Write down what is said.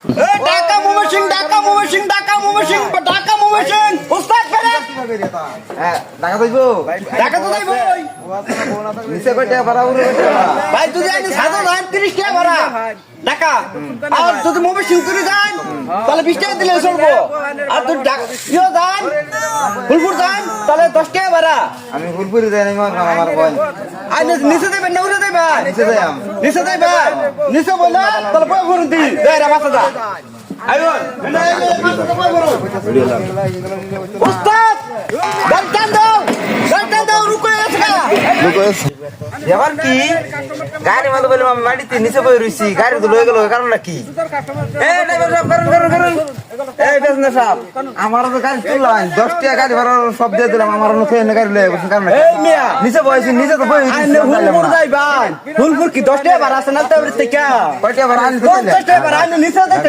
ঢাকা মুমিন উস্তাদ করে হ্যাঁ ঢাকা যাইবো ঢাকা তো যাইবই নিচে কয়টা ভাড়া উড়ে ভাই তুই জানি 30 টাকা ভাড়া ঢাকা আর যদি মুমিন তুই যান তাহলে 20 টাকা দিলে চলবো আর তুই ইও যান ফুলপুর যান তাহলে 10 টাকা ভাড়া আমি ফুলপুরি যাই না আমার বোন আর নিচে দেবেন না উড়ে দেবেন নিচে যাই নিচে দেবেন নিচে বলে তাহলে বই ভরুন দি দেরা বাসা যা আইও উস্তাদ গান দাও রুকো এবার কি গাড়ি মতো বললাম আমি মাটিতে নিচে বই রইছি গাড়ি তো লয়ে গেল কারণ কি এই ড্রাইভার সাহেব করুন এই বিজনেস সাহেব আমার তো গাড়ি তুললাম 10 টাকা গাড়ি ভাড়া সব দিয়ে দিলাম আমার নতুন এনে গাড়ি লয়ে গেছেন কারণ এই মিয়া নিচে বইছি নিচে তো বই আইনে ফুলপুর যাইবান ফুলপুর কি 10 টাকা ভাড়া আছে না তাহলে থেকে কয়টা ভাড়া আনতে 10 টাকা ভাড়া আইনে নিচে দেখতে